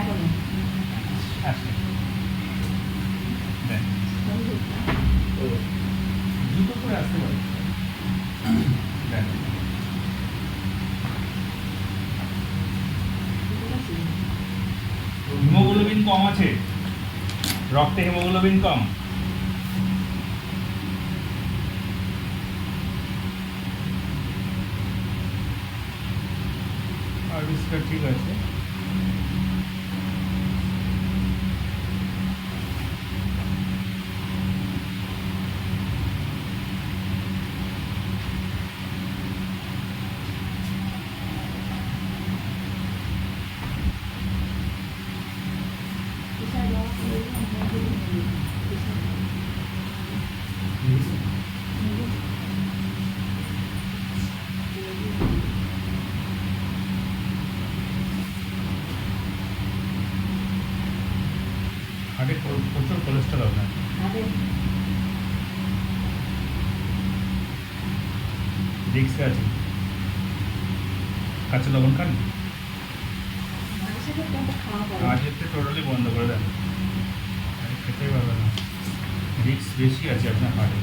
এখনো আসে দেন জুতো পরে আসতে পারে দেন হিমোগ্লোবিন কম আছে, রক্তে হিমোগ্লোবিন কম। আর বিস্কার ঠিক আছে। হার্টে প্রচুর কোলেস্টেরল না, রিক্স আছে। কাঁচা লবণ খান, আজ একটু টোটালি বন্ধ করে দেন, খেতেই পারবে না, রিক্স বেশি আছে আপনার হার্টে।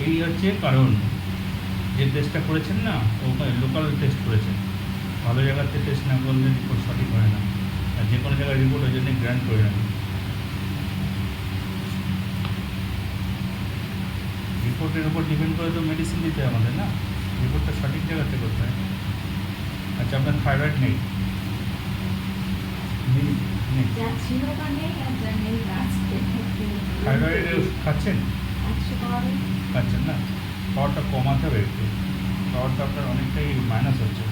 এই হচ্ছে কারণ, যে টেস্টটা করেছেন না ওখানে লোকাল টেস্ট করেছেন, ভালো জায়গাতে টেস্ট না করলে রিপোর্ট সঠিক হয় না, আর যে কোনো জায়গায় রিপোর্ট ওই জন্য গ্র্যান্ট করে না। রিপোর্টের উপর ডিপেন্ড করে তো মেডিসিন দিতে হয় আমাদের, না রিপোর্টটা সঠিক জায়গাতে করতে হয়। আচ্ছা, আপনার থাইরয়েড নেই? থাইরয়েড খাচ্ছেন? খাচ্ছেন না, পাওয়ারটা কমাতে হবে একটু, পাওয়ারটা আপনার অনেকটাই মাইনাস হচ্ছে।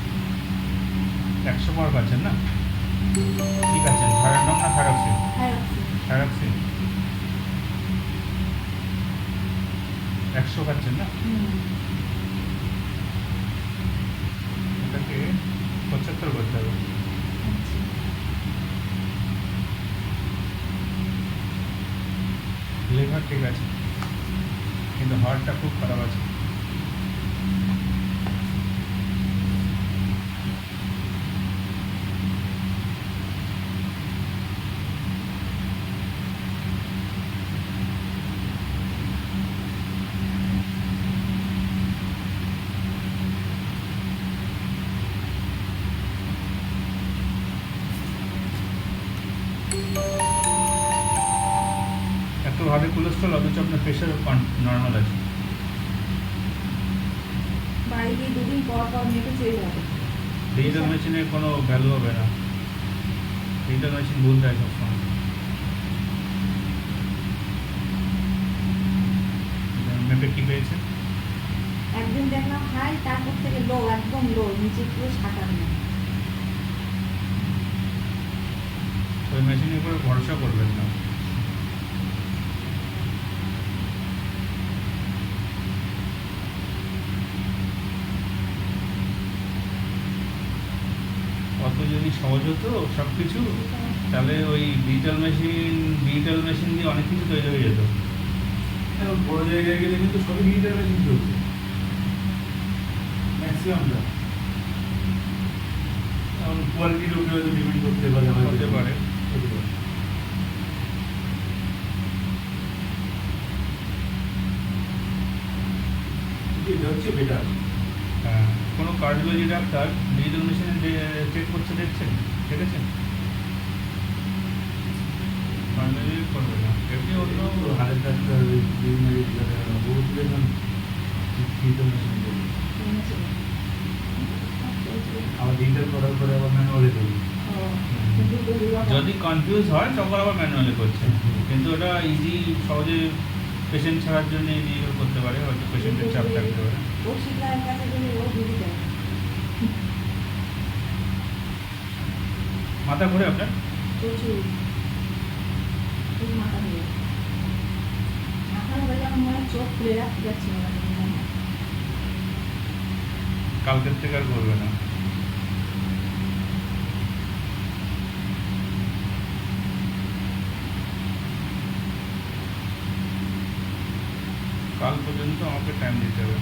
100 পাওয়ার খাচ্ছেন না? কী খাচ্ছেন, থাইরয়েড না থাইরক্সিন? থাইরক্সিন 100 খাচ্ছেন না? এটাকে 75 করতে হবে। লিভার ঠিক আছে, কিন্তু হার্টটা খুব খারাপ আছে। এত হার্টে কোলেস্ট্রল অথচ আপনার প্রেশার নর্মাল আছে। ডিজিটাল মেশিনের কোনো ভ্যালু হবে না, ডিজিটাল মেশিন ভুল দেয় সবসময়। মেপে কি পেয়েছে? একদিন দেখলাম হাই, তারপর থেকে লো, একদম লো, নিচে পুরো সাদা। ওই মেশিনের উপরে ভরসা করবেন না। অত যদি সহজ হতো সব কিছু, তাহলে ওই ডিজিটাল মেশিন দিয়ে অনেক কিছু তৈরি হয়ে যেত। বড় জায়গায় গেলে কিন্তু সবই ডিজিটাল মেশিন চলছে ম্যাক্সিমামটা। এখন কোয়ালিটির উপরে হয়তো ডিপেন্ড করতে পারে, হতে পারে। এটা হচ্ছে বেটার। হ্যাঁ, কোনো কার্ডিওলজি ডাক্তার ডিজিটাল মেশিনে চেক করছে, দেখছেন? দেখেছেন? কার্ডিওলজি করবে না, এমনি অন্য হাড়ের ডাক্তার বিভিন্ন বহুত দেখলাম ডিজিটাল মেশিন করবে। আবার ডিজিটাল করার পরে আবার ম্যানুয়ালি করবে। যদি কনফিউজ হয় তখন আবার ম্যানুয়ালি করছে, কিন্তু ওটা ইজি, সহজে পেশেন্ট ছাড়ার জন্য ইজি করতে পারে, হয়তো পেশেন্টের চাপ থাকতে পারে। মাথা ঘুরে আপনার? কালকের থেকে আর করবে না। তো আমাকে টাইম দিতে হবে।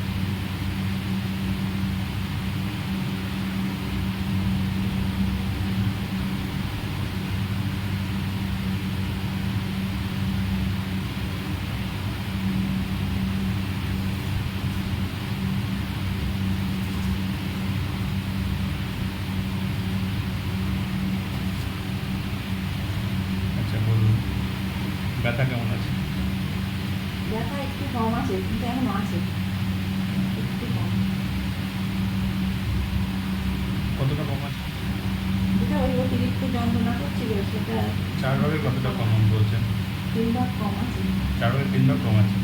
আচ্ছা বলুন, ব্যথা কেমন আছে? ব্যথা একটু কম আছে, কিন্তু এখন আছে একটু কম। কতটা কম আছে? যেটা ওই অতিরিক্ত যন্ত্রণা করছিল সেটা 4 ভাগের কতটা কম বলছেন? 3 ভাগ কম আছে। 4 ভাগের 3 ভাগ কম আছে।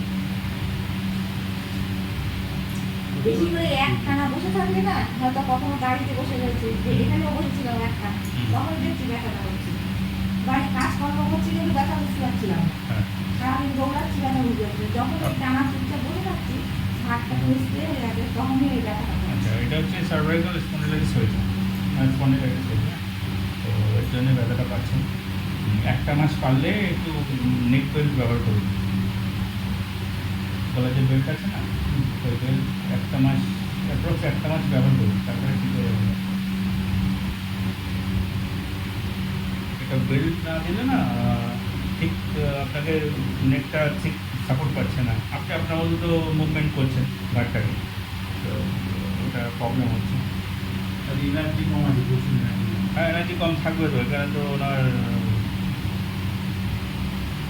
বেশি করে একখানা বসে থাকলে না, হয়তো কখনো গাড়িতে বসে রয়েছে, যে এখানেও বসেছিলাম একখানা, তখন দেখছি ব্যথাটা হচ্ছে। বাড়ি কাজকর্ম করছি কিন্তু ব্যথা বুঝতে পারছিলাম না, হ্যাঁ, সারাদিন দৌড়াচ্ছি ব্যথা বুঝতে পারছি। যখন এই টানা চুপচাপ বসে থাকছি, হাতটা বুঝতে হয়ে গেছে, তখনই এই ব্যথাটা আচ্ছা, হচ্ছে। এটা হচ্ছে সার্ভাইকাল স্পন্ডিলাইটিস হয়েছে, স্পন্ডিলাইটিস হয়েছে। তো এর জন্য ব্যথাটা পাচ্ছেন। একটা মাস পারলে একটু নেক বেল্ট ব্যবহার করুন। গলার যে বেল্ট আছে না, ওই বেল্ট একটা মাস, অ্যাপ্রক্স একটা মাস ব্যবহার করুন, তারপরে ঠিক হয়ে যাবে। এটা বেল্ট না দিলে না ঠিক আপনাকে নেকটা ঠিক সাপোর্ট পাচ্ছে না। আপনি আপনার মতো তো মুভমেন্ট করছেন ঘাটটাকে, তো ওটা প্রবলেম হচ্ছে। আর এনার্জি কম আছে, প্রচুর এনার্জি। হ্যাঁ, এনার্জি কম থাকবে তো, এখানে তো ওনার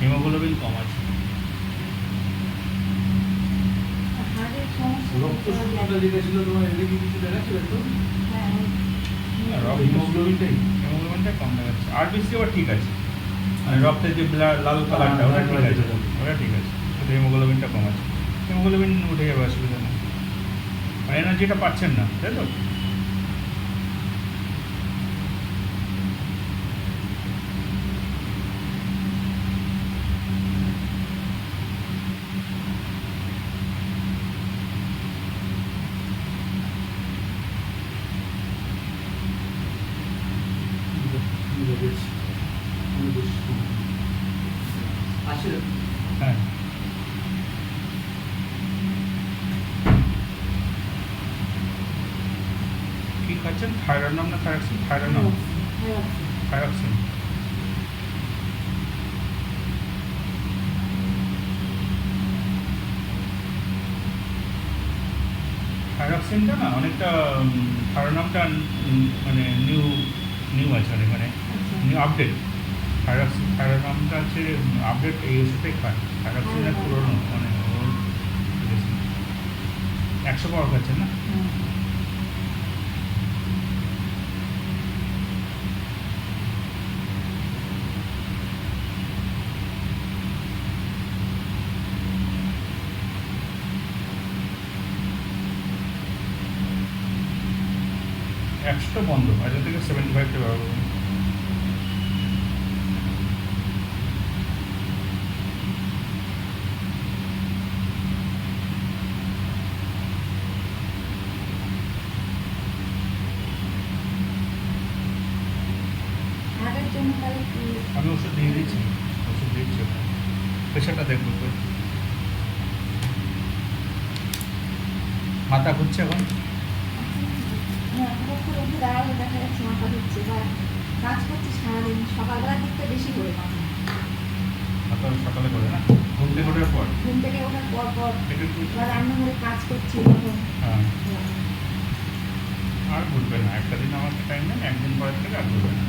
হিমোগ্লোবিন কম আছে। আর হাড়ের সমস্যা রক্ত শূন্যতা যেটা ছিল তোমার, এটা কি কিছু দেখাচ্ছিল তো? হ্যাঁ, হিমোগ্লোবিনটাই হিমোগ্লোবিনটা কম দেখাচ্ছে। আরবিসি আবার ঠিক আছে, মানে রক্তের যে লাল কালারটা ওটা ঠিক আছে, ওটা ঠিক আছে, কিন্তু হিমোগ্লোবিনটা কম আছে। হিমোগ্লোবিন উঠে যাবে, অসুবিধা নেই। মানে এনার্জিটা পাচ্ছেন না, তাই তো? আসে হ্যাঁ, কি খাচ্ছেন? থাইরোনাম না থাইরক্সিন? থাইরোনাম, থাইরক্সিন। থাইরক্সিনটা না অনেকটা, থাইরোনামটা মানে নিউ আছে অনেক, মানে নিউ আপডেট। থাইরোনামটা হচ্ছে আপডেট, এই ওষুধটাই খায়। থাইরক্সিনটা পুরোনো, মানে 100 পাওয়ার খাচ্ছেন না? একশোটা বন্ধ, আজকে থেকে 75টা ব্যবহার করুন। হাড়ের জন্য তাহলে কি? আমি ওষুধ দিয়ে দিচ্ছি, ওষুধ দিচ্ছি ওখানে। প্রেশারটা দেখবো তো। মাথা ঘুরছে এখন? কখন উঠে দাঁড়ালে দেখা যাচ্ছে মাথা ধুচ্ছে, বা কাজ করছি সারাদিন, সকালবেলার দিকটা বেশি করে মাথা। মাথা সকালে করে না, ঘুম থেকে ওঠার পর ঘুম থেকে ওঠার পর পর একটু একটু। বা রান্নাঘরে কাজ করছি তখন। হ্যাঁ, আর ঘুরবে না। একটা দিন আমাকে টাইম দেন, একদিন পরের থেকে আর ঘুরবে না।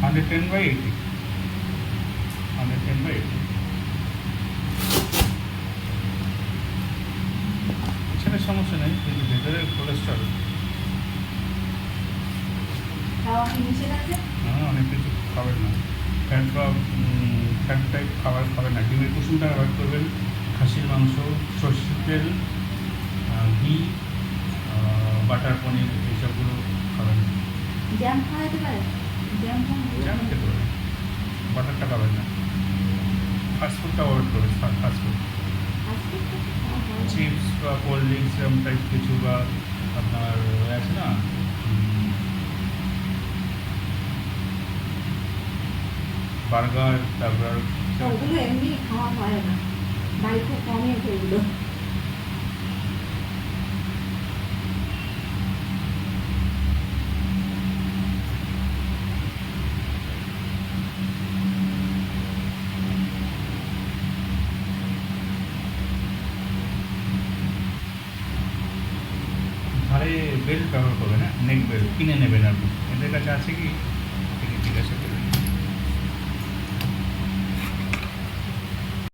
110/80, 110/80। এছাড়া সমস্যা নেই, কিন্তু ভেতরে কোলেস্ট্রল খাওয়া কি নিষেধ আছে? অনেক কিছু খাবেন না, ফ্যাট বা ফ্যাট টাইপ খাবার খাবেন না। ডিমের কুসুমটা অ্যাভয়েড করবেন, খাসির মাংস, সরষের তেল, ঘি, বাটার, পনির এইসবগুলো খাবেন না। জ্যাম খাওয়া যেতে পারে? জ্যাম জ্যাম খেতে পারেন, বাটারটা খাবেন না। ফাস্টফুডটা অ্যাভয়েড করবেন, ফাস্টফুড, চিপস বা কোল্ড ড্রিঙ্কস এরকম টাইপ কিছু, বা আপনার আছে না বার্গার, তারপর ওগুলো এমনি খাওয়া হয় না, বাড়ি খুব কমই আছে ওগুলো। ঘাড়ে বেল্ট ব্যবহার করবেন, হ্যাঁ, নেক বেল্ট কিনে নেবেন আপনি। এদের কাছে আছে কি